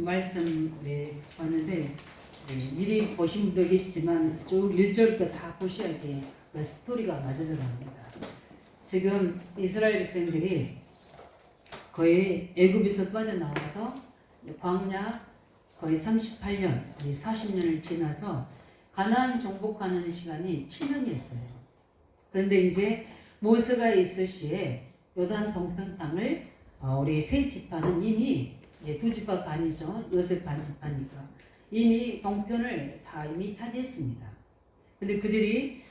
말씀 봤는데 미리 보신 분도 계시지만 쭉 1절부터 다 보셔야지 그 스토리가 맞아져 갑니다. 지금 이스라엘 백성들이 거의 애굽에서 빠져나와서 광야 거의 38년, 40년을 지나서 가나안 정복하는 시간이 7년이었어요. 그런데 이제 모세가 있을 시에 요단 동편 땅을 우리 세 지파는 이미 두 지파 반이죠. 요셉 반 지파니까 이미 동편을 다 이미 차지했습니다. 근데 그들이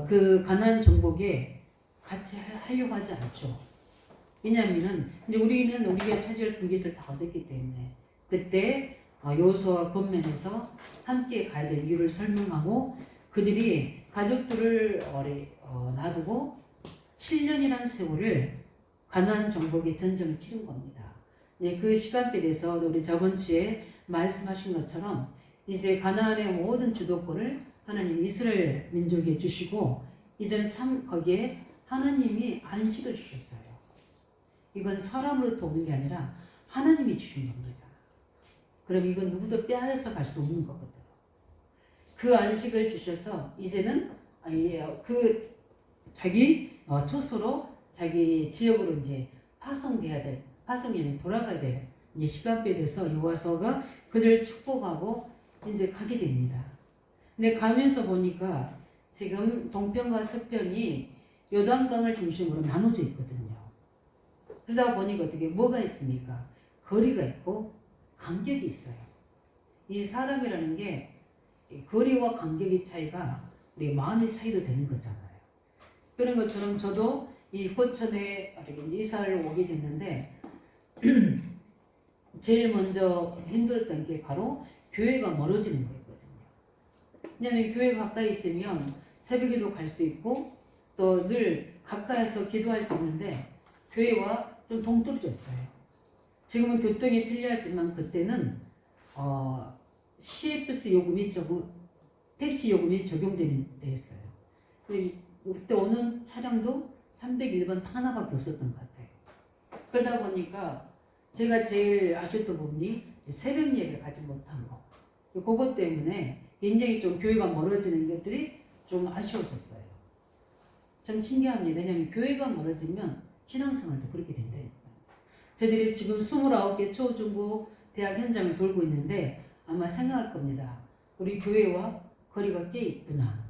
그 가나안 정복에 같이 하려고 하지 않죠. 왜냐하면은 이제 우리가 차지할 분깃을 다 얻었기 때문에 그때 여호수아와 권면해서 함께 가야 될 이유를 설명하고 그들이 가족들을 놔두고 7년이라는 세월을 가나안 정복의 전쟁을 치른 겁니다. 이제 그 시간대에서 우리 저번 주에 말씀하신 것처럼 이제 가나안의 모든 주도권을 하나님 이스라엘 민족에 주시고 이제는 참 거기에 하나님이 안식을 주셨어요. 이건 사람으로부터 오는 게 아니라 하나님이 주신 겁니다. 그럼 이건 누구도 빼앗아서 갈 수 없는 거거든요. 그 안식을 주셔서 이제는 그 자기 초소로 자기 지역으로 이제 파송연에 돌아가야 될 이제 시간표에 대해서 여호와서가 그들을 축복하고 이제 가게 됩니다. 근데 가면서 보니까 지금 동편과 서편이 요단강을 중심으로 나눠져 있거든요. 그러다 보니까 어떻게 뭐가 있습니까? 거리가 있고 간격이 있어요. 이 사람이라는 게 거리와 간격의 차이가 우리 마음의 차이도 되는 거잖아요. 그런 것처럼 저도 이 포천에 이사를 오게 됐는데 제일 먼저 힘들었던 게 바로 교회가 멀어지는 거였거든요. 왜냐하면 교회가 가까이 있으면 새벽에도 갈 수 있고 또 늘 가까이서 기도할 수 있는데 교회와 좀 동떨어졌어요. 지금은 교통이 편리하지만 그때는 CFS 요금이 택시 요금이 적용되는 데였어요. 그때 오는 차량도 301번 하나밖에 없었던 것 같아요. 그러다 보니까 제가 제일 아쉬웠던 부분이 새벽 예배를 가지 못한 거. 그것 때문에 굉장히 좀 교회가 멀어지는 것들이 좀 아쉬웠었어요. 참 신기합니다. 왜냐하면 교회가 멀어지면 신앙생활도 그렇게 된다니까요. 저희들이 지금 29개 초중고 대학 현장을 돌고 있는데 아마 생각할 겁니다. 우리 교회와 거리가 꽤 있구나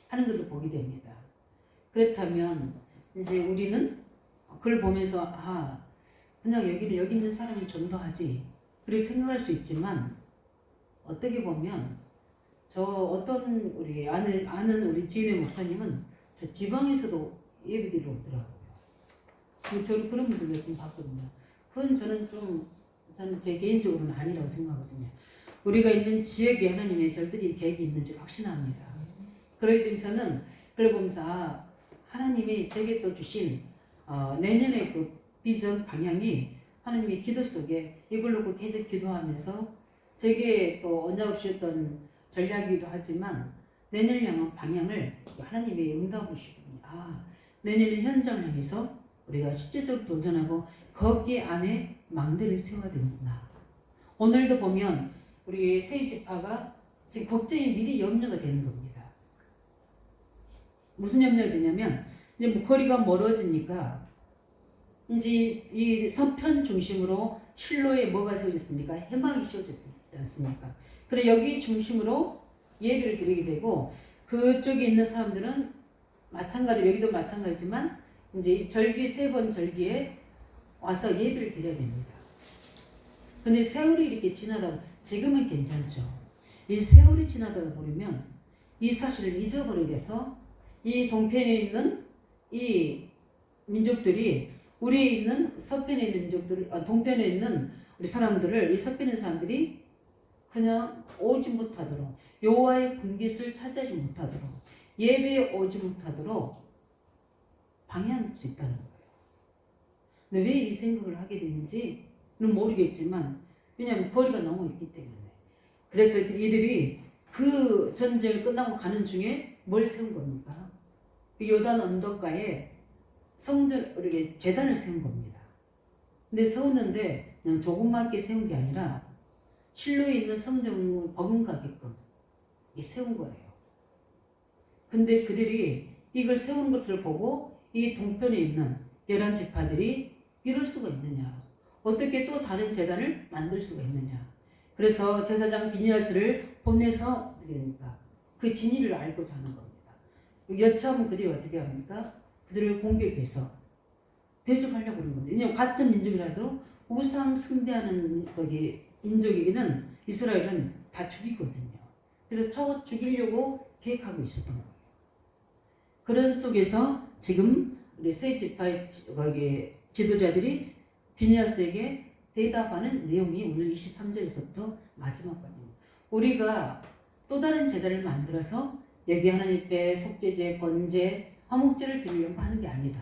하는 것도 보게 됩니다. 그렇다면 이제 우리는 그걸 보면서 그냥 여기 있는 사람이 좀 더 하지 그렇게 생각할 수 있지만 어떻게 보면 저 어떤 우리 아는 우리 지인의 목사님은 저 지방에서도 예배드리러 오더라고요. 저는 그런 분들 몇 분 봤거든요. 그건 저는 제 개인적으로는 아니라고 생각하거든요. 우리가 있는 지역에 하나님의 절대적인 계획이 있는 줄 확신합니다. 그러기 때문에 저는 그걸 보면서 하나님이 제게 또 주신 내년의 그 비전 방향이 하나님의 기도 속에 이걸 놓고 계속 기도하면서 제게 또 언약 주셨던 전략이기도 하지만 내년을 향한 방향을 하나님이 응답을 주시군요. 내년의 현장을 향해서 우리가 실제적으로 도전하고 거기 안에 망대를 세워야 되는구나. 오늘도 보면 우리 세 지파가 지금 걱정이 미리 염려가 되는 겁니다. 무슨 염려가 되냐면 이제 거리가 멀어지니까 이제 이 서편 중심으로 실로에 뭐가 세워졌습니까? 해막이 씌워졌지 않습니까? 그래 여기 중심으로 예배를 드리게 되고 그쪽에 있는 사람들은 마찬가지로 여기도 마찬가지지만 이제 절기 3번 절기에 와서 예배를 드려야 됩니다. 근데 세월이 이렇게 지나다 지금은 괜찮죠. 이 세월이 지나다 보면 이 사실을 잊어버리게서 이 동편에 있는 이 민족들이 우리에 있는 서편에 있는 민족들, 동편에 있는 우리 사람들을 이 서편에 있는 사람들이 그냥 오지 못하도록 여호와의 분깃을 차지하지 못하도록 예배에 오지 못하도록 방해할 수 있다는 거예요. 근데 왜 이 생각을 하게 되는지는 모르겠지만 왜냐하면 거리가 너무 있기 때문에. 그래서 이들이 그 전쟁을 끝나고 가는 중에 뭘 세운 겁니까? 그 요단 언덕가에 이렇게 제단을 세운 겁니다. 근데 세웠는데 그냥 조그맣게 세운 게 아니라 실로에 있는 성전 버금가게끔 세운 거예요. 근데 그들이 이걸 세운 것을 보고 이 동편에 있는 11지파들이 이럴 수가 있느냐, 어떻게 또 다른 제단을 만들 수가 있느냐. 그래서 제사장 비니아스를 보내서 그 진위를 알고자 하는 겁니다. 여차하면 그들이 어떻게 합니까? 그들을 공격해서 대적하려고 그러는 겁니다. 왜냐하면 같은 민족이라도 우상 숭배하는 거기 민족이기는 이스라엘은 다 죽이거든요. 그래서 저 죽이려고 계획하고 있었던 거예요. 그런 속에서 지금 우리 세 지파의 거기 지도자들이 비니아스에게 대답하는 내용이 오늘 23절에서부터 마지막까지입니다. 우리가 또 다른 제단을 만들어서 여기 하나님 앞에 속죄제, 번제, 화목제를 드리려고 하는 게 아니다.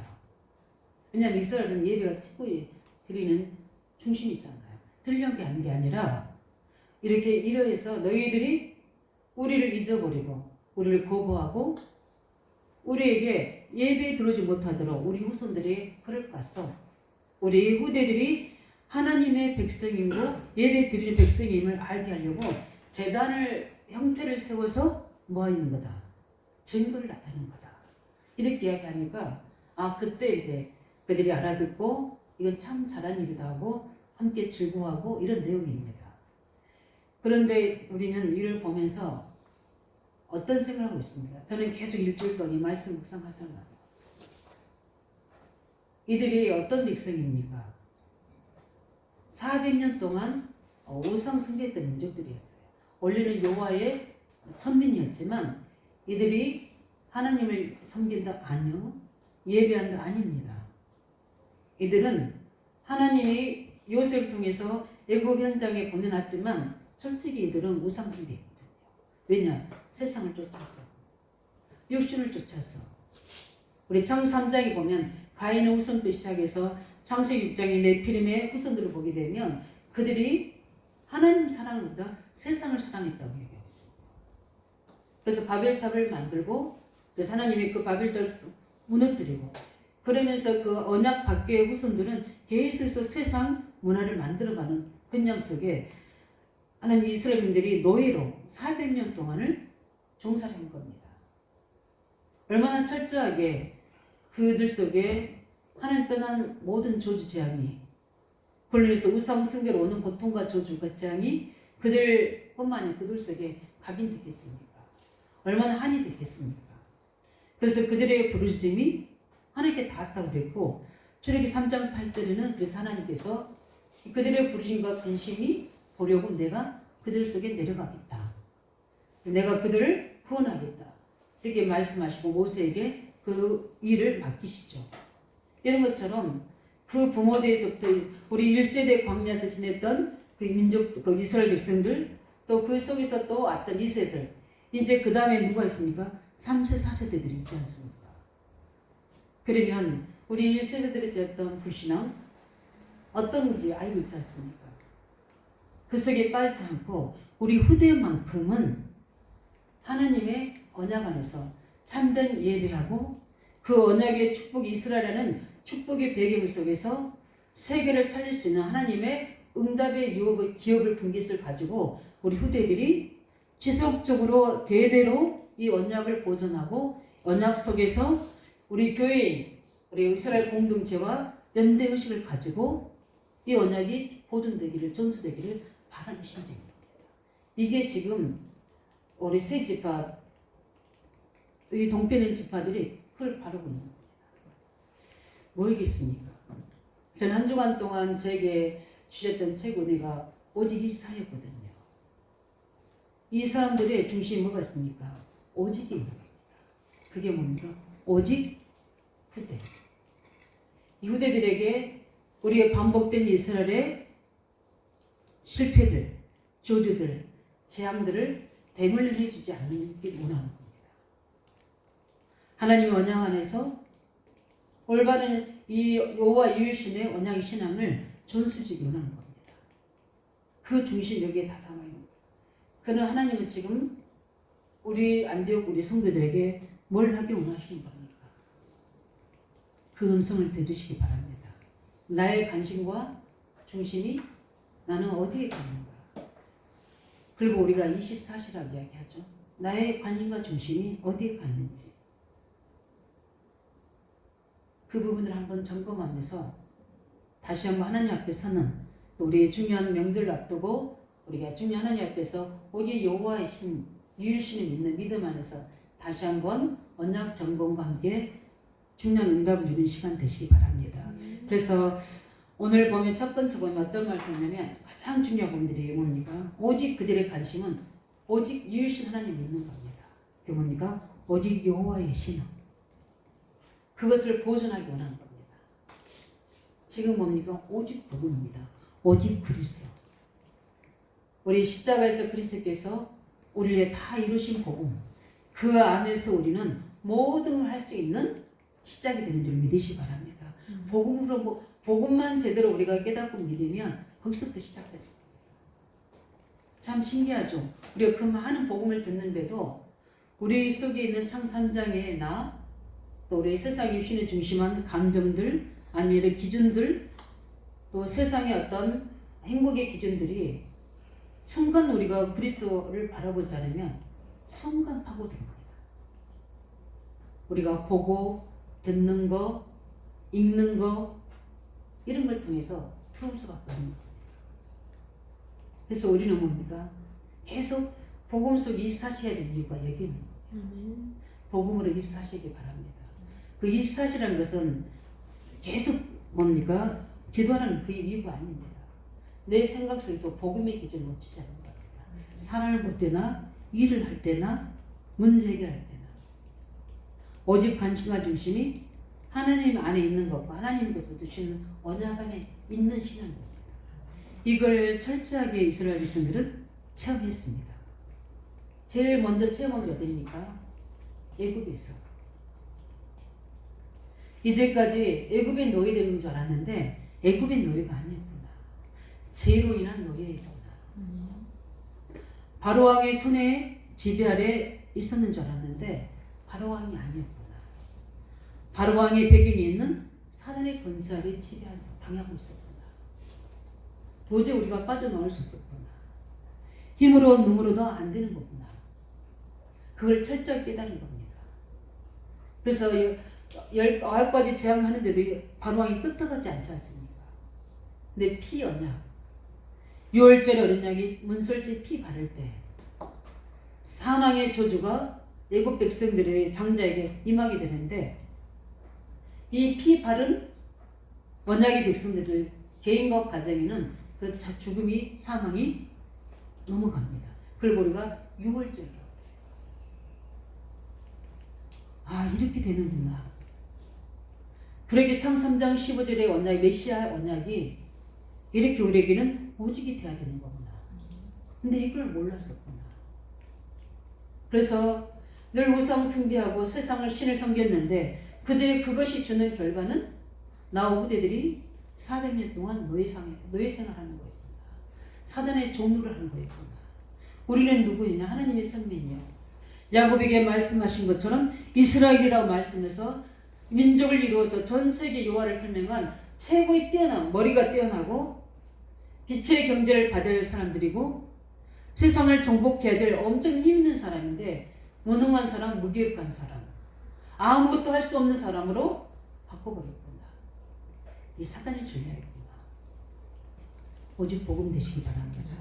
왜냐하면 이스라엘은 예배가 최고의 드리는 중심이잖아요. 드리려고 하는 게 아니라 이렇게 이러해서 너희들이 우리를 잊어버리고 우리를 거부하고 우리에게 예배에 들어오지 못하도록 우리 후손들이 그럴 것서 우리 후대들이 하나님의 백성이고 예배 드리는 백성임을 알게 하려고 제단을 형태를 세워서 모아있는 거다. 증거를 나타내는 거다. 이렇게 이야기하니까 그때 이제 그들이 알아듣고 이건 참 잘한 일이다 하고 함께 즐거워하고 이런 내용입니다. 그런데 우리는 이를 보면서 어떤 생각을 하고 있습니다. 저는 계속 일주일 동안 이 말씀 묵상하잖아요. 이들이 어떤 백성입니까? 400년 동안 우상 숭배했던 민족들이었어요. 원래는 여호와의 선민이었지만 이들이 하나님을 섬긴다? 아니요. 예배한다? 아닙니다. 이들은 하나님이 요셉을 통해서 애국 현장에 보내놨지만 솔직히 이들은 우상 숭배했거든요. 왜냐? 세상을 쫓아서, 육신을 쫓아서. 우리 창세기 3장에 보면 가인의 후손부터 시작해서 창세기 6장의 네피림의 후손들을 보게 되면 그들이 하나님 사랑을 보다 세상을 사랑했다고 얘기해요. 그래서 바벨탑을 만들고 그래서 하나님이 그 바벨탑을 무너뜨리고 그러면서 그 언약 밖의 후손들은 계속해서 세상 문화를 만들어가는 현장 속에 하나님 이스라엘인들이 노예로 400년 동안을 종살이 한 겁니다. 얼마나 철저하게 그들 속에 하나님 떠난 모든 저주 재앙이 그로 인해서 우상 숭배로 오는 고통과 저주가 재앙이 그들뿐만 아니라 그들 속에 각인됐겠습니까? 얼마나 한이 됐겠습니까? 그래서 그들의 부르짖음이 하나님께 닿았다고 그랬고 출애굽기 3장 8절에는 그래서 하나님께서 그들의 부르짖음과 근심이 보려고 내가 그들 속에 내려가겠다. 내가 그들을 구원하겠다. 이렇게 말씀하시고 모세에게 그 일을 맡기시죠. 이런 것처럼 그 부모대에서부터 우리 1세대 광야에서 지냈던 그 민족, 그 이스라엘 백성들 또 그 속에서 또 왔던 2세들 이제 그 다음에 누가 있습니까? 3세, 4세대들이 있지 않습니까? 그러면 우리 1세대들이 지었던 불신앙 어떤지 알고 있지 않습니까? 그 속에 빠지지 않고 우리 후대만큼은 하나님의 언약 안에서 참된 예배하고 그 언약의 축복이 이스라엘이라는 축복의 배경 속에서 세계를 살릴 수 있는 하나님의 응답의 유업의 기업을 분깃을 가지고 우리 후대들이 지속적으로 대대로 이 언약을 보존하고 언약 속에서 우리 교회인 우리 이스라엘 공동체와 연대의식을 가지고 이 언약이 보존되기를 전수되기를 바라는 심정입니다. 이게 지금 우리 세 지파 이 동편의 지파들이 그걸 바라고 있는 겁니다. 뭐이겠습니까? 저는 한 주간 동안 제게 주셨던 책 은혜가 오직 24였거든요. 이 사람들의 중심이 뭐가 있습니까? 오직이 있는 겁니다. 그게 뭡니까? 오직 후대. 이 후대들에게 우리의 반복된 이스라엘의 실패들, 저주들, 재앙들을 대물림해 주지 않는 게 원하는 겁니다. 하나님의 언약 안에서 올바른 이 여호와 유일신의 언약의 신앙을 전수지기 원하는 겁니다. 그 중심 여기에 다 담아 있는 거예요. 그는 하나님은 지금 우리 안디옥 우리 성도들에게 뭘 하기 원하시는 겁니까? 그 음성을 들으시기 바랍니다. 나의 관심과 중심이 나는 어디에 있는가? 그리고 우리가 24시라고 이야기하죠. 나의 관심과 중심이 어디에 갔는지 그 부분을 한번 점검하면서 다시 한번 하나님 앞에 서는, 또 우리의 중요한 명절을 앞두고 우리가 중요한 하나님 앞에서 오직 여호와의 신, 유일신을 믿는 믿음 안에서 다시 한번 언약 점검과 함께 중요한 응답을 주는 시간 되시기 바랍니다. 그래서 오늘 보면 첫 번째 보면 어떤 말씀이냐면 가장 중요한 부분들이 뭡니까? 오직 그들의 관심은 오직 유일신 하나님 믿는 겁니다. 그게 뭡니까? 오직 여호와의 신앙. 그것을 보존하기 원하는 겁니다. 지금 뭡니까? 오직 복음입니다. 오직 그리스도. 우리 십자가에서 그리스도께서 우리를 다 이루신 복음. 그 안에서 우리는 모든 걸 할 수 있는 시작이 되는 줄 믿으시기 바랍니다. 복음으로 복음만 제대로 우리가 깨닫고 믿으면 거기서부터 시작됩니다. 참 신기하죠. 우리가 그 많은 복음을 듣는데도 우리 속에 있는 창3장의 나, 또 우리 세상의 신의 중심한 감정들, 아니면 기준들, 또 세상의 어떤 행복의 기준들이 순간 우리가 그리스도를 바라보지 않으면 순간 파고든 겁니다. 우리가 보고 듣는 거, 읽는 거 이런 걸 통해서 풀을 수밖에 없는 겁니다. 그래서 우리는 뭡니까? 계속 복음 속 24시 해야 될 이유가 여기 있는 거예요. 복음으로 24시기 바랍니다. 그 24시라는 것은 계속 뭡니까? 기도하는 그 이유가 아닙니다. 내 생각 속에도 복음의 기준을 놓치지 않는 겁니다. 사랑을 볼 때나 일을 할 때나 문제 해결할 때나 오직 관심과 중심이 하나님 안에 있는 것과 하나님께서 주시는 언약 안에 있는 신앙입니다. 이걸 철저하게 이스라엘 백성들은 체험했습니다. 제일 먼저 체험한 게 어디입니까? 애굽에서. 이제까지 애굽의 노예되는 줄 알았는데 애굽의 노예가 아니었구나. 죄로 인한 노예이구나. 바로왕의 손에 지배 아래 있었는 줄 알았는데 바로왕이 아니었구나. 바로왕의 배경에 있는 사단의 권세 아래 당하고 있었구나. 도저히 우리가 빠져나올 수 없었구나. 힘으로 눈으로도 안 되는 거구나. 그걸 철저히 깨달은 겁니다. 그래서 19가지 재앙하는데도 바로왕이 끄떡하지 않지 않습니까? 근데 피 언약, 6월절 언약이 문설주에 피 바를 때 사망의 저주가 애굽 백성들의 장자에게 임하게 되는데 이 피 바른 언약의 백성들의 개인과 가정에는 그 죽음이 사망이 넘어갑니다. 그걸 우리가 6월절이라고 해요. 이렇게 되는구나. 그러기 창3장 15절의 언약, 메시아 언약이 이렇게 우리에게는 오직이 돼야 되는 거구나. 근데 이걸 몰랐었구나. 그래서 늘 우상 숭배하고 세상을 신을 섬겼는데 그것이 주는 결과는 나와 후대들이 400년 동안 노예 생활하는 거였구나. 사단의 종로를 하는 거였구나. 우리는 누구이냐? 하나님의 선민이요. 야곱에게 말씀하신 것처럼 이스라엘이라고 말씀해서 민족을 이루어서 전 세계 여호와를 설명한 최고의 뛰어난 머리가 뛰어나고 빛의 경제를 받을 사람들이고 세상을 정복해야 될 엄청 힘 있는 사람인데 무능한 사람, 무기력한 사람, 아무것도 할 수 없는 사람으로 바꿔버렸구나. 이 사단의 전략이구나. 오직 복음 되시기 바랍니다.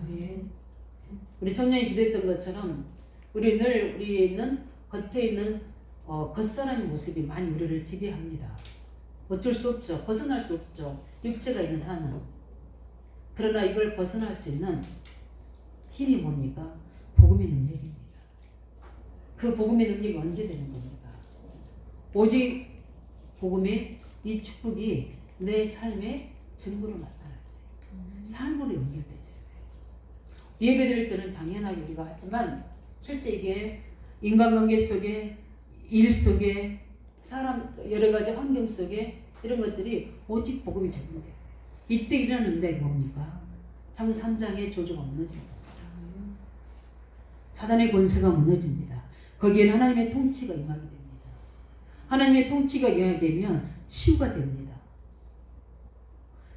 우리 청년이 기도했던 것처럼 우리 늘 우리에 있는 겉에 있는 겉사람의 모습이 많이 우리를 지배합니다. 어쩔 수 없죠. 벗어날 수 없죠. 육체가 있는 한은. 그러나 이걸 벗어날 수 있는 힘이 뭡니까? 복음의 능력입니다. 그 복음의 능력이 언제 되는 겁니까? 오직 복음의 이 축복이 내 삶의 증거로 나타날 때, 삶으로 연결되죠. 예배 드릴 때는 당연하게 우리가 하지만 실제 이게 인간관계 속에, 일 속에, 사람 여러 가지 환경 속에 이런 것들이 오직 복음이 되는데 이때 일어나는데 뭡니까? 창 3장의 조주가 무너집니다. 사단의 권세가 무너집니다. 거기에는 하나님의 통치가 임하게 됩니다. 하나님의 통치가 임하되면 치유가 됩니다.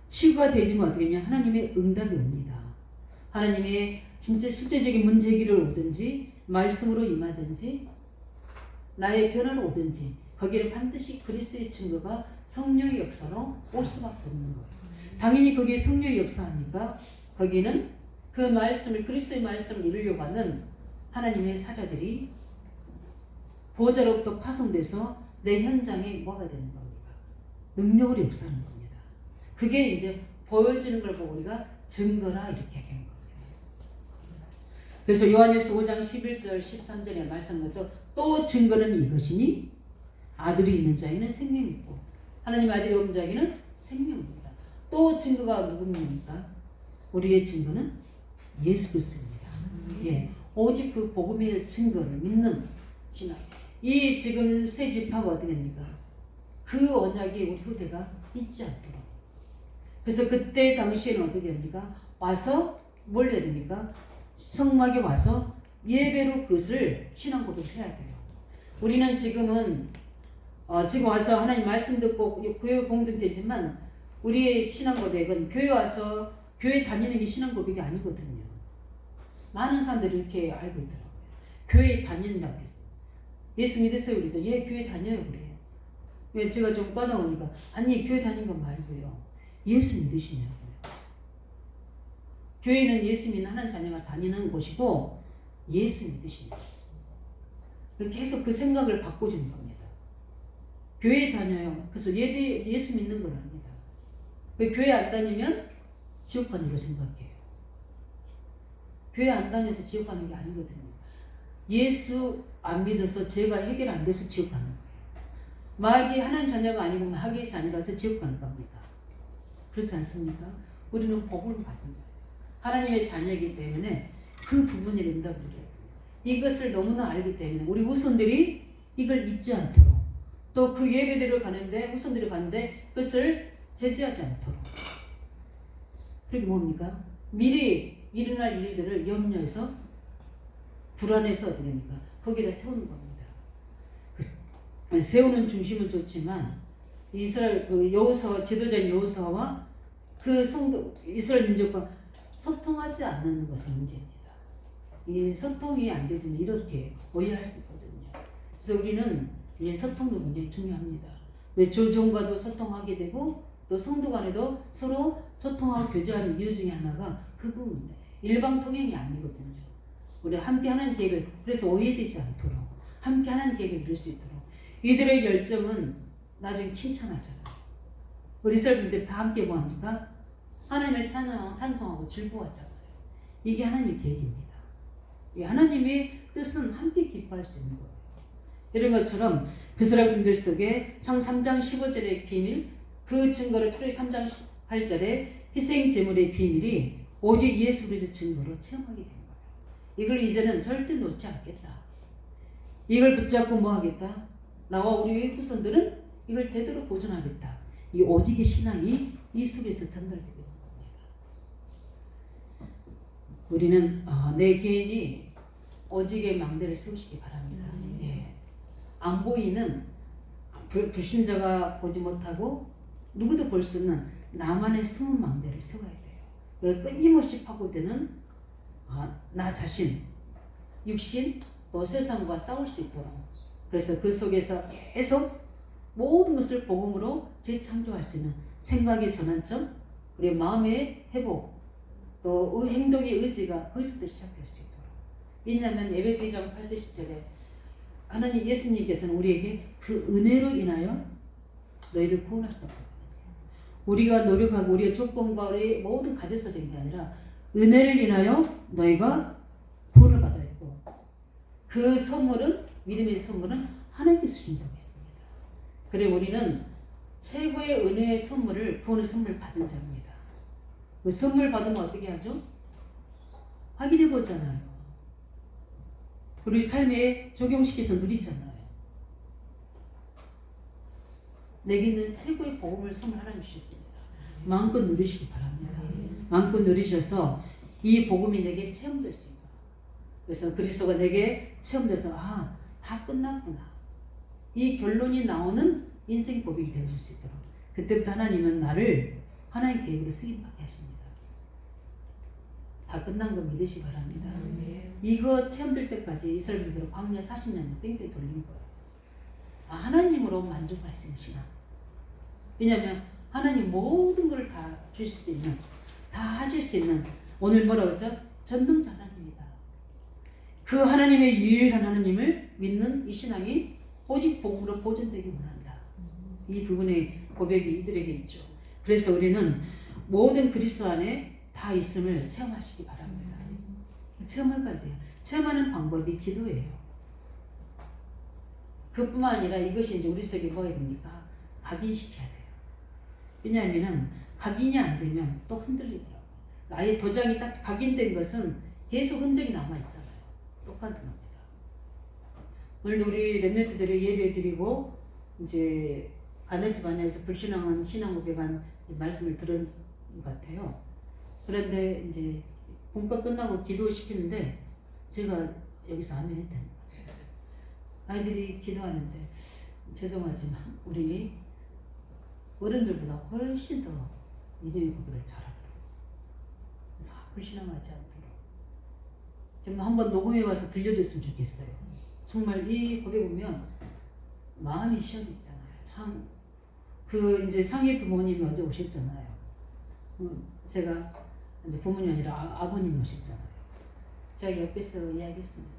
치유가 되지만 어떻게 되면 하나님의 응답이 옵니다. 하나님의 진짜 실제적인 문제 해결을 오든지 말씀으로 임하든지 나의 변화를 오든지 거기를 반드시 그리스도의 증거가 성령의 역사로 올 수밖에 없는 거예요. 당연히 거기에 성령의 역사하니까 거기는 그 말씀을 그리스도의 말씀을 이루려고 하는 하나님의 사자들이 보좌로부터 파송돼서 내 현장에 뭐가 되는 겁니까? 능력으로 역사하는 겁니다. 그게 이제 보여지는 걸 보고 우리가 증거라 이렇게 하는 겁니다. 그래서 요한일서 5장 11절 13절에 말씀하죠. 또 증거는 이것이니 아들이 있는 자에는 생명이 있고 하나님 아들이 없는 자에게는 생명입니다. 또 증거가 누굽니까? 우리의 증거는 예수 그리스도입니다. 예, 오직 그 복음의 증거를 믿는 신앙. 이 지금 새 지파가 어떻게 됩니까? 그 언약이 우리 후대가 잊지 않도록. 그래서 그때 당시에는 어떻게 됩니까? 와서 뭘 해야 됩니까? 성막에 와서 예배로 그것을 신앙 고백을 해야 돼요. 우리는 지금은 지금 와서 하나님 말씀 듣고 교회 공동체지만 우리의 신앙 고백은 교회 와서 교회 다니는 게 신앙 고백이 아니거든요. 많은 사람들이 이렇게 알고 있더라고요. 교회 다닌다고 해서 예수 믿으세요 우리도 예 교회 다녀요 그래요. 왜 제가 좀 까다로우니까 아니 교회 다닌 건 말고요. 예수 믿으시냐고요. 교회는 예수 믿는 하나님 자녀가 다니는 곳이고 예수 믿으시냐. 계속 그 생각을 바꿔주는 겁니다. 교회 다녀요. 그래서 예수 믿는 건 아닙니다. 교회 안 다니면 지옥 가는 걸 생각해요. 교회 안 다녀서 지옥 가는 게 아니거든요. 예수 안 믿어서 죄가 해결 안 돼서 지옥 가는 거예요. 마귀 하나님 자녀가 아니고 마귀의 자녀라서 지옥 가는 겁니다. 그렇지 않습니까? 우리는 복을 받은 자예요. 하나님의 자녀이기 때문에 그 부분을 응답을 드려야 돼요. 이것을 너무나 알기 때문에 우리 후손들이 이걸 잊지 않도록 또 그 예배대로 가는데 후손들이 가는데 그것을 제지하지 않도록. 그게 뭡니까? 미리 일어날 일들을 염려해서 불안해서 어떻게 됩니까? 거기다 세우는 겁니다. 세우는 중심은 좋지만 이스라엘 그 여호수아 지도자인 여호수아와 그 성도 이스라엘 민족과 소통하지 않는 것이 문제입니다. 이 소통이 안 되지만 이렇게 오해할 수 있거든요. 그래서 우리는 이 소통도 굉장히 중요합니다. 왜 조종과도 소통하게 되고 또 성도 간에도 서로 소통하고 교제하는 이유 중에 하나가 그 부분입니다. 일방 통행이 아니거든요. 우리 함께 하는 계획을 그래서 오해되지 않도록 함께 하는 계획을 이룰 수 있도록 이들의 열정은 나중에 칭찬하잖아요. 우리 이스라엘분들이 다 함께 뭐합니까? 하나님을 찬송하고 즐거워하잖아요. 이게 하나님의 계획입니다. 이 하나님의 뜻은 함께 기뻐할 수 있는 거예요. 이런 것처럼 그 사람들 속에 창 3장 15절의 비밀, 그 증거를 출애굽 3장 8절의 희생 제물의 비밀이 오직 예수 그리스도 증거로 체험하게 된 거예요. 이걸 이제는 절대 놓지 않겠다. 이걸 붙잡고 뭐 하겠다? 나와 우리 후손들은 이걸 되도록 보존하겠다. 이 오직의 신앙이 이 속에서 전달되게 됩니다. 우리는 내 개인이 오직의 망대를 세우시기 바랍니다. 예. 안 보이는 불신자가 보지 못하고 누구도 볼 수 없는 나만의 숨은 망대를 세워야 돼요. 끊임없이 파고드는 나 자신, 육신, 또 세상과 싸울 수 있도록. 그래서 그 속에서 계속 모든 것을 복음으로 재창조할 수 있는 생각의 전환점, 우리 마음의 회복, 또 행동의 의지가 거기서부터 시작될 수 있도록. 왜냐하면 에베소 2장 8절 10절에 하나님 예수님께서는 우리에게 그 은혜로 인하여 너희를 구원하셨다고. 우리가 노력하고 우리의 조건과 우리의 모든 가져서 된 게 아니라 은혜를 인하여 너희가 구원을 받아야 했고 그 선물은 믿음의 선물은 하나님께서 주신다고 했습니다. 그래 우리는 최고의 은혜의 선물을 구원의 선물을 받은 자입니다. 그 선물 받으면 어떻게 하죠? 확인해 보잖아요. 우리 삶에 적용시켜서 누리잖아요. 내게는 최고의 복음을 선물 하나님 주셨습니다. 마음껏 누리시기 바랍니다. 마음껏 누리셔서 이 복음이 내게 체험될 수 있다. 그래서 그리스도가 내게 체험돼서 다 끝났구나. 이 결론이 나오는 인생 고백이 되어줄 수 있도록 그때부터 하나님은 나를 하나님 계획으로 쓰임받게 하십니다. 다 끝난 거 믿으시 바랍니다. 아멘. 이거 체험될 때까지 이스라엘들은 광야 40년 뺑뺑 돌린 거예요. 하나님으로 만족할 수 있는 신앙. 왜냐하면 하나님 모든 걸 다 줄 수 있는, 다 하실 수 있는, 오늘 뭐라고 했죠? 전능자 하나님이다. 그 하나님의 유일한 하나님을 믿는 이 신앙이 오직 복음으로 보존되기 원한다. 이 부분의 고백이 이들에게 있죠. 그래서 우리는 모든 그리스도 안에 다 있음을 체험하시기 바랍니다. 체험할 거야 돼요. 체험하는 방법이 기도예요. 그뿐만 아니라 이것이 이제 우리 속에 뭐가 됩니까? 각인시켜야 돼요. 왜냐하면 각인이 안 되면 또 흔들리더라고요. 아예 도장이 딱 각인된 것은 계속 흔적이 남아있잖아요. 똑같은 겁니다. 오늘도 우리 렘넌트들이 예배 드리고 이제 가네스 반야에서 불신앙한 신앙 고백한 말씀을 들은 것 같아요. 그런데 이제 공과 끝나고 기도시키는데 제가 여기서 아멘 했다는 거예요. 아이들이 기도하는데 죄송하지만 우리 어른들보다 훨씬 더 믿음의 고백을 잘하더라고요. 그래서 불신앙하지 않도록 정말 한번 녹음해 와서 들려줬으면 좋겠어요. 정말 이 고백 보면 마음이 시원해지잖아요. 참 그 이제 상해 부모님이 어제 오셨잖아요. 제가 이제 부모님이 아니라 아버님이 오셨잖아요. 제가 옆에서 이야기했습니다.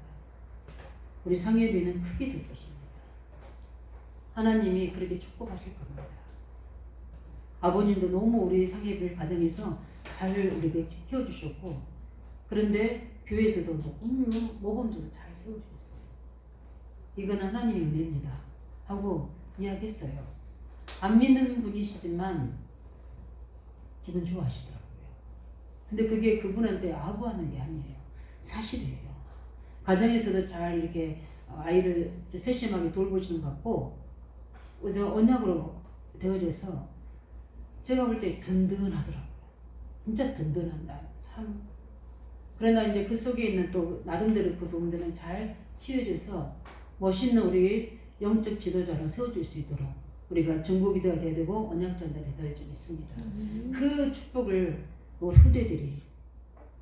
우리 상해비는 크게 될 것입니다. 하나님이 그렇게 축복하실 겁니다. 아버님도 너무 우리 상해비 가정에서 잘 우리에게 키워주셨고, 그런데 교회에서도 모범적으로 잘 세워주셨어요. 이건 하나님의 은혜입니다 하고 이야기했어요. 안 믿는 분이시지만 기분 좋아하시더라고요. 근데 그게 그분한테 아부하는 게 아니에요. 사실이에요. 가정에서도 잘 이렇게 아이를 세심하게 돌보시는 것 같고, 언약으로 되어져서 제가 볼 때 든든하더라고요. 진짜 든든한다. 참. 그러나 이제 그 속에 있는 또 나름대로 그 부분들은 잘 치유해져서 멋있는 우리 영적 지도자로 세워줄 수 있도록 우리가 중보기도가 돼야 되고 언약전달이 되어 좀 있습니다. 그 축복을 우리 후대들이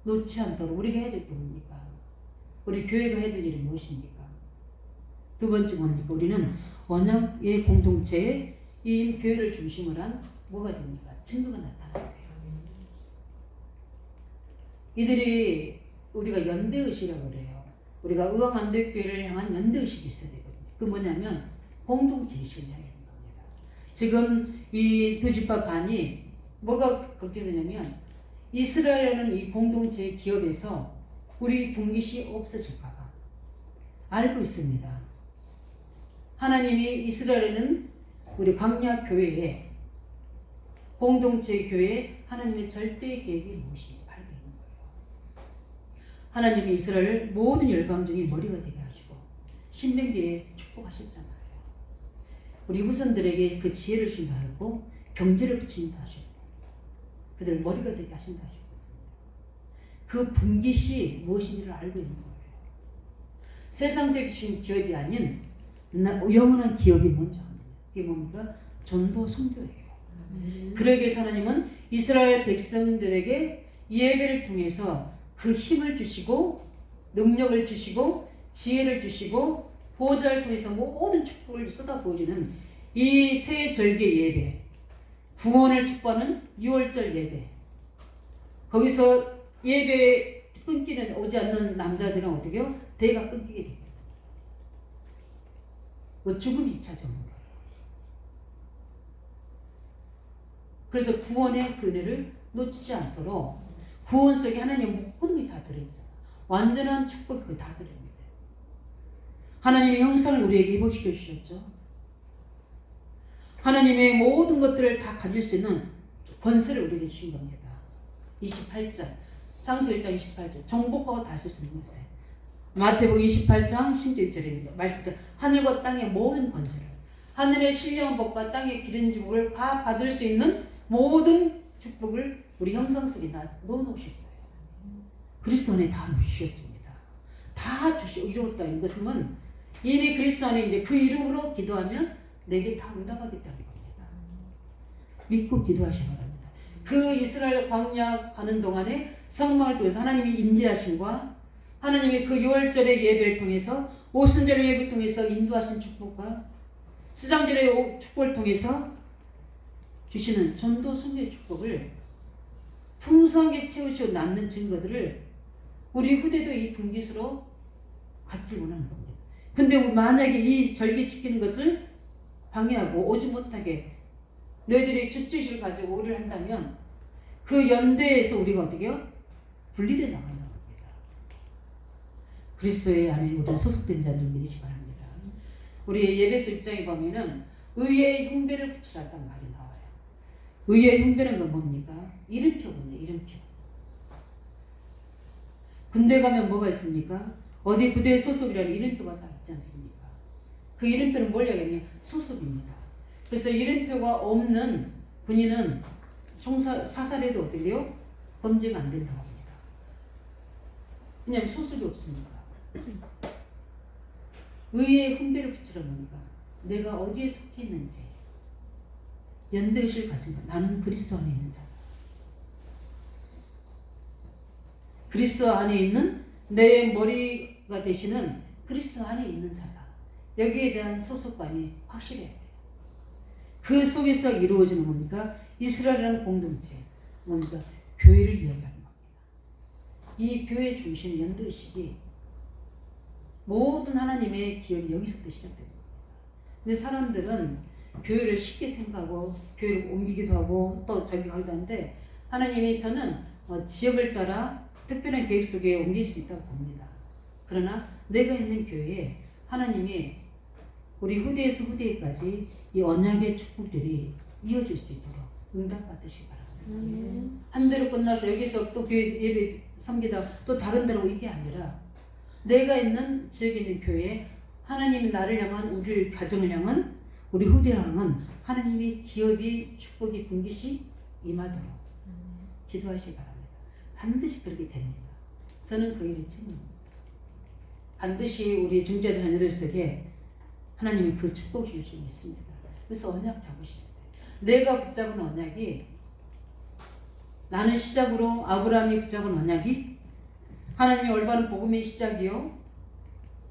놓지 않도록 우리가 해야 될 부분입니까? 우리 교회가 해야 될 일이 무엇입니까? 두 번째 뭡니까? 우리는 언약의 공동체에 이 교회를 중심으로 한 뭐가 됩니까? 증거가 나타나야 돼요. 이들이 우리가 연대의식이라고 그래요. 우리가 의왕안대교회를 향한 연대의식이 있어야 되거든요. 그 뭐냐면 공동체의식을 해야 되는 겁니다. 지금 이 두 집합 반이 뭐가 걱정되냐면 이스라엘은 이 공동체의 기업에서 우리 분깃이 없어질까봐 알고 있습니다. 하나님이 이스라엘에는 우리 광야 교회에 공동체 교회에 하나님의 절대 계획이 무엇인지 알고 있는 거예요. 하나님이 이스라엘 모든 열방 중에 머리가 되게 하시고 신명기에 축복하셨잖아요. 우리 후손들에게 그 지혜를 주신다 하고 경제를 붙인다 하셨고 그들 머리가 되게 하신다 하셨거든요. 그 분깃이 무엇인지를 알고 있는 거예요. 세상적인 기업이 아닌 영원한 기업이 먼저 합니다. 이게 뭡니까? 전도 선교예요. 그러기 위해서 하나님은 이스라엘 백성들에게 예배를 통해서 그 힘을 주시고 능력을 주시고 지혜를 주시고 보좌를 통해서 모든 축복을 쏟아부어주는 이 새 절개 예배, 구원을 축복하는 6월절 예배, 거기서 예배 끊기는 오지 않는 남자들은 어떻게 해요? 대가 끊기게 됩니다. 그 죽음이 찾아오는 거예요. 그래서 구원의 그 은혜를 놓치지 않도록 구원 속에 하나님의 모든 게 다 들어있잖아요. 완전한 축복이 다 들어있는데 하나님의 형상을 우리에게 입어시켜 주셨죠. 하나님의 모든 것들을 다 가질 수 있는 권세를 우리에게 주신 겁니다. 28장 창세기 1장 28절 정복하고 다쓸 수 있는 것에 마태복음 28장 16절입니다. 말씀처럼 하늘과 땅의 모든 권세를 하늘의 신령한 복과 땅의 기름 주복을 다 받을 수 있는 모든 축복을 우리 형상 속에 넣어놓으셨어요. 그리스도 안에 다 넣으셨습니다. 다 주시고 이루었다는 것은 이미 그리스도 안에 이제 그 이름으로 기도하면 내게 다 응답하겠다는 겁니다. 믿고 기도하시기 바랍니다. 그 이스라엘 광야 가는 동안에 성막을 통해서 하나님이 임재하심과 하나님이 그 6월절의 예배를 통해서 오순절의 예배를 통해서 인도하신 축복과 수장절의 축복을 통해서 주시는 전도 성교의 축복을 풍성하게 채우시고 남는 증거들을 우리 후대도 이 분깃으로 갖길 원하는 겁니다. 근데 만약에 이 절기 지키는 것을 방해하고 오지 못하게 너희들이 주짓을 가지고 오를 한다면 그 연대에서 우리가 어떻게 해요? 분리돼 나가는 겁니다. 그리스도의 안에 우리는 소속된 자들 믿으시 바랍니다. 우리 예배소 입장에 보면은 의의 흉배를 붙이라는 말이 나와요. 의의 흉배는 건 뭡니까? 이름표군요. 이름표. 군대 가면 뭐가 있습니까? 어디 부대의 소속이라는 이름표가 딱 있지 않습니까? 그 이름표는 뭐냐면 소속입니다. 그래서 이름표가 없는 군인은 사살해도 어떻게 해요? 범죄가 안 된다고 합니다. 왜냐하면 소속이 없으니까. 의의 흉배를 붙이라는 겁니다. 내가 어디에 속해 있는지 연대의식을 가진 것. 나는 그리스도 안에 있는 자다. 그리스도 안에 있는 내 머리가 되시는 그리스도 안에 있는 자다. 여기에 대한 소속감이 확실해야 돼요. 그 속에서 이루어지는 뭡니까? 이스라엘이라는 공동체, 뭡니까? 교회를 이야기하는 겁니다. 이 교회 중심 연대의식이 모든 하나님의 기업이 여기서부터 시작됩니다. 근데 사람들은 교회를 쉽게 생각하고 교회를 옮기기도 하고 또 저기 가기도 하는데 하나님이 저는 지역을 따라 특별한 계획 속에 옮길 수 있다고 봅니다. 그러나 내가 있는 교회에 하나님이 우리 후대에서 후대까지 이 언약의 축복들이 이어질 수 있도록 응답받으시기 바랍니다. 한 대로 끝나서 여기서 또 교회 예배 섬기다 또 다른 데로 이게 아니라 내가 있는 지역에 있는 교회에 하나님이 나를 향한 우리 가정을 향한 우리 후대를 향한 하나님의 기업이 축복이 분깃이 임하도록 기도하시기 바랍니다. 반드시 그렇게 됩니다. 저는 그 일을 책임집니다. 반드시 우리 중재들 자녀들 속에 하나님이 그 축복이 주시고 있습니다. 그래서 언약 잡으셔야 돼요. 내가 붙잡은 언약이 나는 시작으로 아브라함이 붙잡은 언약이 하나님이 올바른 복음의 시작이요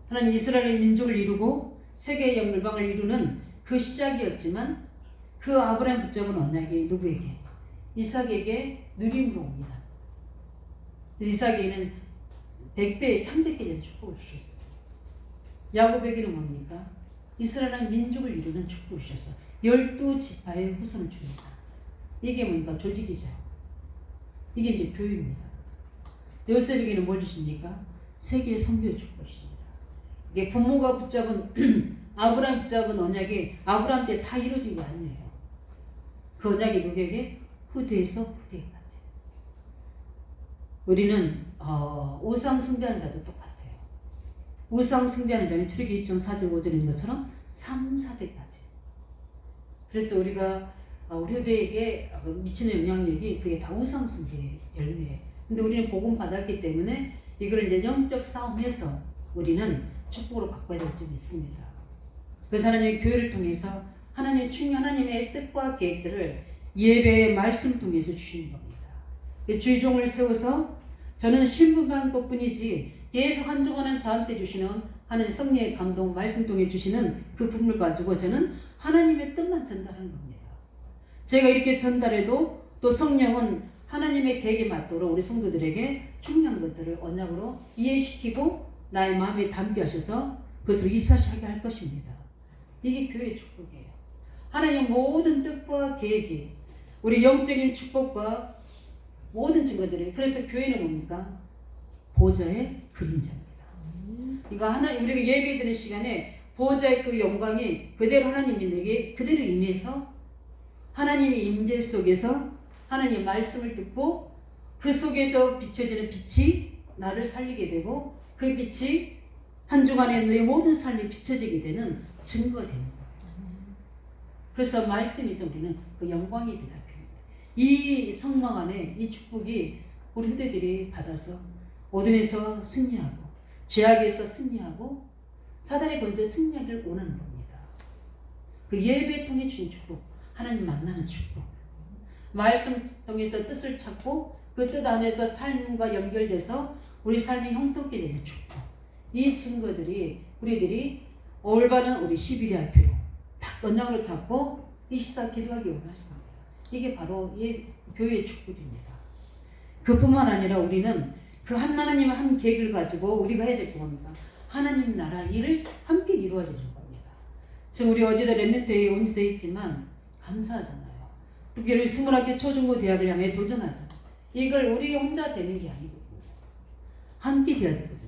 하나님 이스라엘의 민족을 이루고 세계의 열방을 이루는 그 시작이었지만 그 아브라함 붙잡은 언약이 누구에게? 이삭에게 누림으로 옵니다. 이삭에게는 100배, 1000배에 대한 축복을 주셨어요. 야곱에게는 뭡니까? 이스라엘 민족을 이루는 축복을 주셨어요. 12지파의 후손을 줍니다. 이게 뭡니까? 조직이죠. 이게 이제 교회입니다. 요셉에게는 뭘 주십니까? 세계의 선교의 축복을 주십니다. 이게 부모가 붙잡은 아브라함 붙잡은 언약이 아브라함 때 다 이루어진 게 아니에요. 그 언약이 누구에게? 후대에서 후대까지. 우리는 우상 숭배하는 자도 똑같아요. 우상 숭배하는 자는 출애굽기 1장 4절 5절인 것처럼 3, 4대까지. 그래서 우리가 우리 후대에게 미치는 영향력이 그게 다 우상 숭배의 열매예요. 근데 우리는 복음 받았기 때문에 이걸 이제 영적 싸움에서 우리는 축복으로 바꿔야 될 점이 있습니다. 그래서 하나님의 교회를 통해서 하나님의 뜻과 계획들을 예배의 말씀을 통해서 주시는 겁니다. 주의종을 세워서 저는 신분만 것뿐이지 계속 한정하는 저한테 주시는 하나님 성령의 감동 말씀 통해 주시는 그 부분을 가지고 저는 하나님의 뜻만 전달하는 겁니다. 제가 이렇게 전달해도 또 성령은 하나님의 계획에 맞도록 우리 성도들에게 중요한 것들을 언약으로 이해시키고 나의 마음에 담게 하셔서 그것을 입사시하게 할 것입니다. 이게 교회의 축복이에요. 하나님 모든 뜻과 계획이 우리 영적인 축복과 모든 증거들이 그래서 교회는 뭡니까? 보좌의 그림자입니다. 그러니까 우리가 예배드리는 시간에 보좌의 그 영광이 그대로 하나님에게 그대로 임해서 하나님의 임재 속에서 하나님의 말씀을 듣고 그 속에서 비춰지는 빛이 나를 살리게 되고 그 빛이 한 주간에 내 모든 삶이 비춰지게 되는 증거가 되는 거예요. 그래서 말씀이죠. 우리는 그 영광입니다. 이 성막 안에 이 축복이 우리 후대들이 받아서 어둠에서 승리하고 죄악에서 승리하고 사단의 권세에 승리하기를 원하는 겁니다. 그 예배 통해 주신 축복, 하나님 만나는 축복, 말씀 통해서 뜻을 찾고 그 뜻 안에서 삶과 연결돼서 우리 삶이 형통케 되는 축복. 이 증거들이 우리들이 올바른 우리 11회 필요 딱 언약으로 잡고 24 기도하기 원하십니다. 이게 바로 교회의 축복입니다. 그뿐만 아니라 우리는 그 하나님의 한 계획을 가지고 우리가 해야 될 게 뭡니까? 하나님 나라 일을 함께 이루어지는 겁니다. 지금 우리 어제도 렘넌트에 온주되어 있지만 감사하잖아요. 특별히 21개 초중고 대학을 향해 도전하잖아요. 이걸 우리 혼자 되는 게 아니거든요. 함께 돼야 되거든요.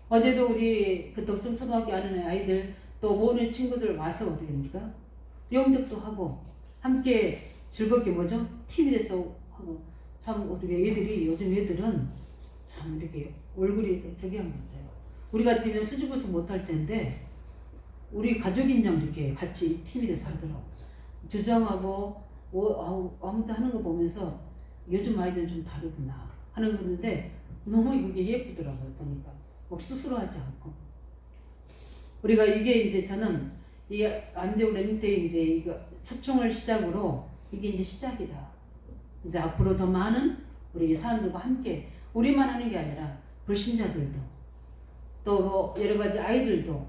어제도 우리 그 덕성초등학교 하는 아이들 또 모르는 친구들 와서 어떻게 됩니까? 영접도 하고 함께 즐겁게 뭐죠? 팀이 돼서 하고 참 어떻게 애들이 요즘 애들은 참 이렇게 얼굴이 저기 한 것 같아요. 우리 같으면 수줍어서 못할 텐데 우리 가족인 양 이렇게 같이 팀이 돼서 하더라고. 주장하고 아무튼 하는 거 보면서 요즘 아이들은 좀 다르구나 하는 건데 너무 이게 예쁘더라고요. 보니까 뭐 스스로 하지 않고 우리가 이게 이제 저는 이 안대우 렘 때 이제 이거 첫 총을 시작으로 이게 이제 시작이다. 이제 앞으로 더 많은 우리 사람들과 함께 우리만 하는 게 아니라 불신자들도 또 여러 가지 아이들도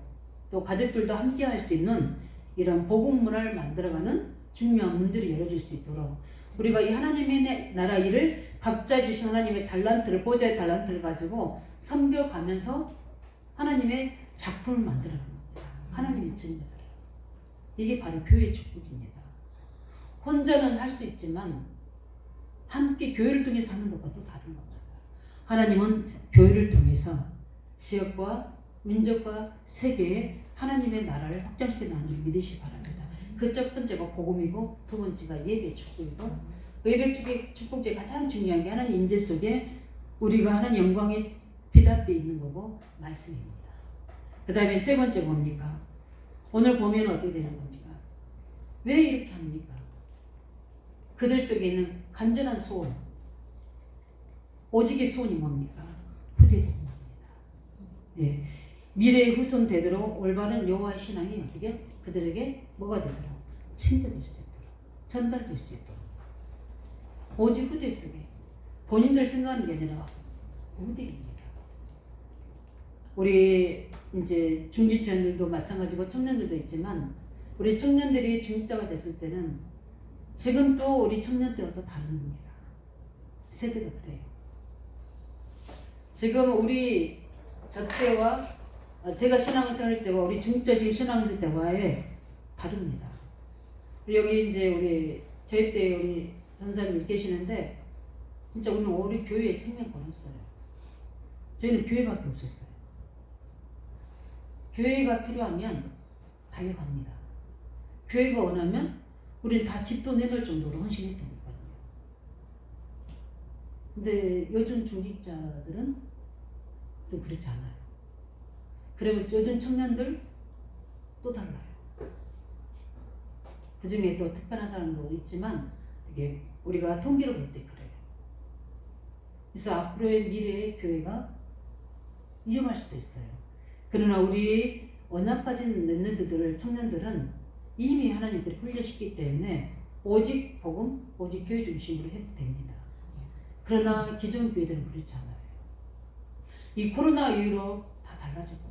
또 가족들도 함께 할 수 있는 이런 복음 문화를 만들어가는 중요한 문들이 열어질 수 있도록 우리가 이 하나님의 나라 일을 각자 주신 하나님의 달란트를 보좌의 달란트를 가지고 섬겨가면서 하나님의 작품을 만들어가는 겁니다. 하나님의 증거들. 이게 바로 교회의 축복입니다. 혼자는 할 수 있지만 함께 교회를 통해서 하는 것과 또 다른 겁니다. 하나님은 교회를 통해서 지역과 민족과 세계에 하나님의 나라를 확장시켜 나가는 줄 믿으시기 바랍니다. 그 첫 번째가 복음이고 두 번째가 예배 축복이고 예배 축복 중에 가장 중요한 게 하나님 임재 속에 우리가 하나님 영광의 빛 앞에 있는 거고 말씀입니다. 그 다음에 세 번째 뭡니까? 오늘 보면 어떻게 되는 겁니까? 왜 이렇게 합니까? 그들 속에 있는 간절한 소원. 오직의 소원이 뭡니까? 후대복음입니다. 네. 미래의 후손 되도록 올바른 여호와의 신앙이 어떻게 그들에게 뭐가 되도록 챙겨질 수 있도록 전달될 수 있도록 오직 후대 속에 본인들 생각하는 게 아니라 후대입니다. 우리 이제 중직자들도 마찬가지고 청년들도 있지만 우리 청년들이 중직자가 됐을 때는 지금 또 우리 청년 때와 또 다릅니다. 세대가 그래요. 지금 우리 저 때와 제가 신앙생활 할 때와 우리 중직자 지금 신앙생활 때와의 다릅니다. 여기 이제 우리 저희 때 우리 전사님 계시는데 진짜 우리 교회에 생명 걸었어요. 저희는 교회밖에 없었어요. 교회가 필요하면 달려갑니다. 교회가 원하면 우리는 다 집도 내놓을 정도로 헌신했다니까요. 근데 요즘 중직자들은 또 그렇지 않아요. 그러면 요즘 청년들 또 달라요. 그 중에 또 특별한 사람도 있지만 이게 우리가 통계를 볼 때 그래요. 그래서 앞으로의 미래의 교회가 위험할 수도 있어요. 그러나 우리 언약 가진 렘넌트들 청년들은 이미 하나님께서 훈련시키기 때문에 오직 복음, 오직 교회 중심으로 해도 됩니다. 그러나 기존 교회들은 그렇지 않아요. 이 코로나 이후로 다 달라졌거든요.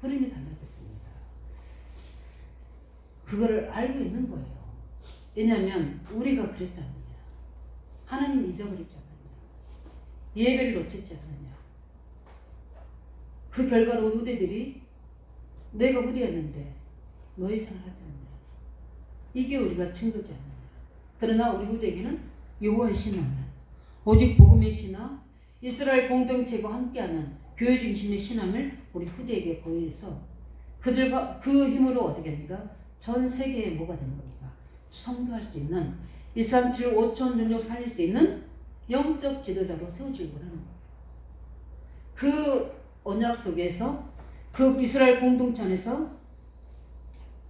흐름이 달라졌습니다. 그거를 알고 있는 거예요. 왜냐하면 우리가 그랬지 않느냐. 하나님 잊어버리지 않느냐. 예배를 놓쳤지 않느냐. 그 결과로 우리 후대들이 내가 후대였는데 너희 생활하지 않느냐. 이게 우리가 증거지 않느냐. 그러나 우리 후대에게는 여호와의 신앙을 오직 복음의 신앙, 이스라엘 공동체와 함께하는 교회 중심의 신앙을 우리 후대에게 보여서 그들과 그 힘으로 어떻게 합니까? 전 세계에 뭐가 되는 겁니까? 선교할 수 있는 137 5천 종족 살릴 수 있는 영적 지도자로 세워지고 하는 거예요. 그 언약 속에서 그 이스라엘 공동체 안에서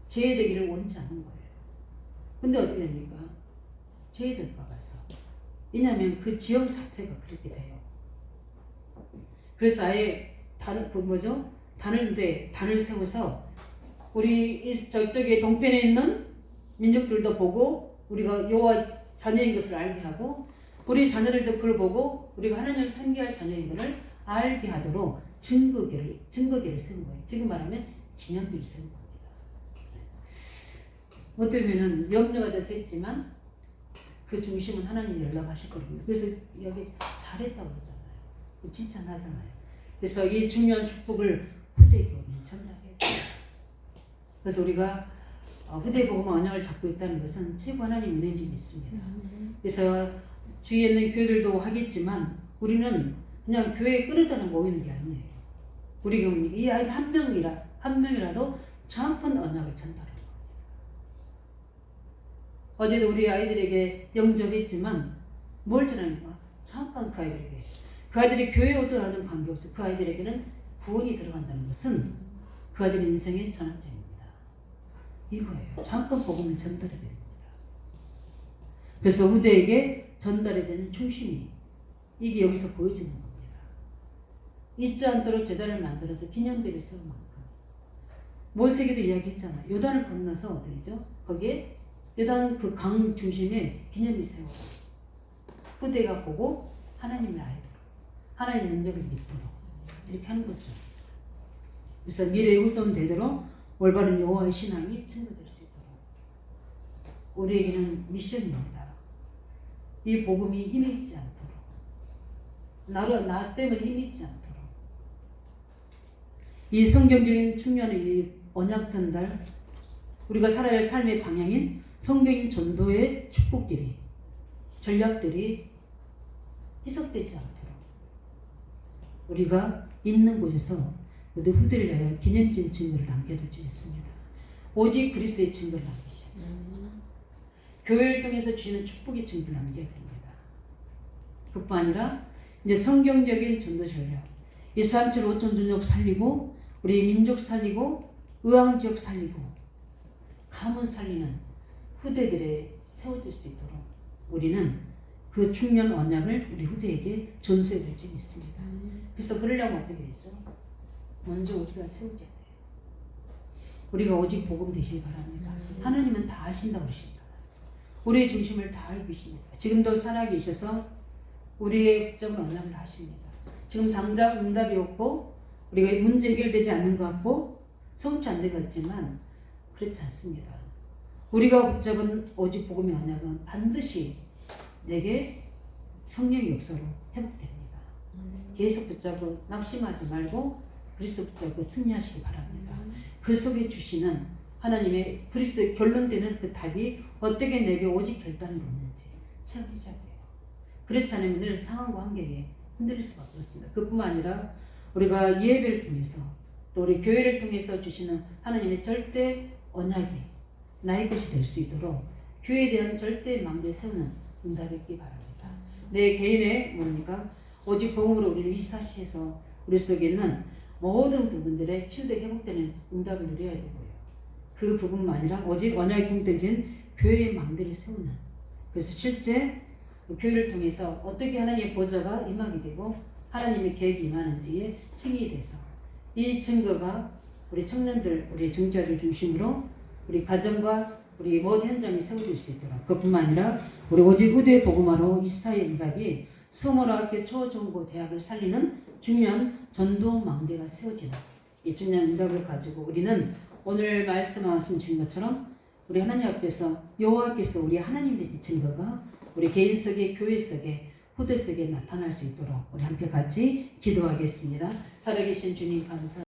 제외되기를 원치 않은 거예요. 근데 어떻게 됩니까? 제외될까 봐서. 왜냐하면 그 지역 사태가 그렇게 돼요. 그래서 아예 단을 세워서 우리 저쪽에 동편에 있는 민족들도 보고 우리가 여호와 자녀인 것을 알게 하고 우리 자녀들도 그걸 보고 우리가 하나님을 섬겨할 자녀인 것을 알게 하도록 증거계를 세운 거예요. 지금 말하면 기념비를 세운 겁니다. 어쩌면은 염려가 돼서 했지만 그 중심은 하나님이 연락하실 거거든요. 그래서 여기 잘했다고 그러잖아요. 칭찬하잖아요. 그래서 이 중요한 축복을 후대에게 우리는 전달해야 돼요. 그래서 우리가 후대복음 언약을 잡고 있다는 것은 최고 하나님 은혜인지 믿습니다. 그래서 주위에 있는 교회들도 하겠지만 우리는 그냥 교회에 끌어다가 모이는 게 아니에요. 우리가 이 아이 한 명이라도 정확한 언약을 전달해요. 어제도 우리 아이들에게 영접했지만 뭘 전하는가? 정확한 그 아이들에게. 그 아이들이 교회에 오더라는 관계없이 그 아이들에게는 구원이 들어간다는 것은 그 아이들 인생의 전환점입니다. 이거예요. 정확한 복음을 전달해야 됩니다. 그래서 후대에게 전달해야 되는 중심이 이게 여기서 보여지는 겁니다. 잊지 않도록 제단을 만들어서 기념비를 세운 만큼 모세에게도 이야기했잖아요. 요단을 건너서 어디죠? 거기에 요단 그 강 중심에 기념비 세워 후대가 보고 하나님의 아이들 하나님의 능력을 믿도록 이렇게 하는 거죠. 그래서 미래의 후손 되도록 올바른 여호와의 신앙이 증거될 수 있도록 우리에게는 미션입니다. 이 복음이 힘이 있지 않도록 나 때문에 힘이 있지 않도록 이 성경적인 중요한 이 언약 전달 우리가 살아야 할 삶의 방향인 성경인 전도의 축복들이 전략들이 희석되지 않도록 우리가 있는 곳에서 모두 후대를 위하여 기념적인 증거를 남겨둘 줄 있습니다. 오직 그리스도의 증거를 남기셔야 돼요. 교회를 통해서 주시는 축복의 증거를 남겨야 됩니다. 그뿐 아니라 이제 성경적인 전도 전략 237 5천 전역 살리고 우리 민족 살리고 의왕지역 살리고 가문 살리는 후대들에 세워질 수 있도록 우리는 그 중요한 언약을 우리 후대에게 전수해 줄 줄 믿습니다. 그래서 그러려면 어떻게 되죠? 먼저 우리가 세워져야 돼요. 우리가 오직 복음 되시기 바랍니다. 하나님은 다 아신다고 하시잖아요. 우리의 중심을 다 알고 계십니다. 지금도 살아계셔서 우리의 국적은 언약을 하십니다. 지금 당장 응답이 없고 우리가 문제 해결되지 않는 것 같고 성취 안 되겠지만 그렇지 않습니다. 우리가 붙잡은 오직 복음의 언약은 반드시 내게 성령의 역사로 회복됩니다. 계속 붙잡고 낙심하지 말고 그리스도 붙잡고 승리하시기 바랍니다. 그 속에 주시는 하나님의 그리스도의 결론되는 그 답이 어떻게 내게 오직 결단을 놓는지 체험해줘야 돼요. 그렇지 않으면 늘 상황과 환경에 흔들릴 수밖에 없습니다. 그뿐만 아니라 우리가 예배를 통해서 또 우리 교회를 통해서 주시는 하나님의 절대 언약이 나의 것이 될 수 있도록 교회에 대한 절대 망대를 세우는 응답이 있기 바랍니다. 내 개인의 오직 복음으로 우리는 24시에서 우리 속에 있는 모든 부분들의 치유되게 회복되는 응답을 누려야 되고요. 그 부분만 아니라 오직 언약이 공동된 교회의 망대를 세우는 그래서 실제 교회를 통해서 어떻게 하나님의 보좌가 임하게 되고 하나님의 계획이 임하는지에 증인이 돼서 이 증거가 우리 청년들, 우리 중자들 중심으로 우리 가정과 우리 모든 현장에 세워질 수 있도록 그뿐만 아니라 우리 오직 후대 복음화로 24의 응답이 수모학교 초중고 대학을 살리는 중요한 전도 망대가 세워지는 이 중요한 응답을 가지고 우리는 오늘 말씀하신 주신 것처럼 우리 하나님 앞에서 여호와께서 우리 하나님 되신 증거가 우리 개인 속에 교회 속에 후대 속에 나타날 수 있도록 우리 함께 같이 기도하겠습니다. 살아계신 주님 감사합니다.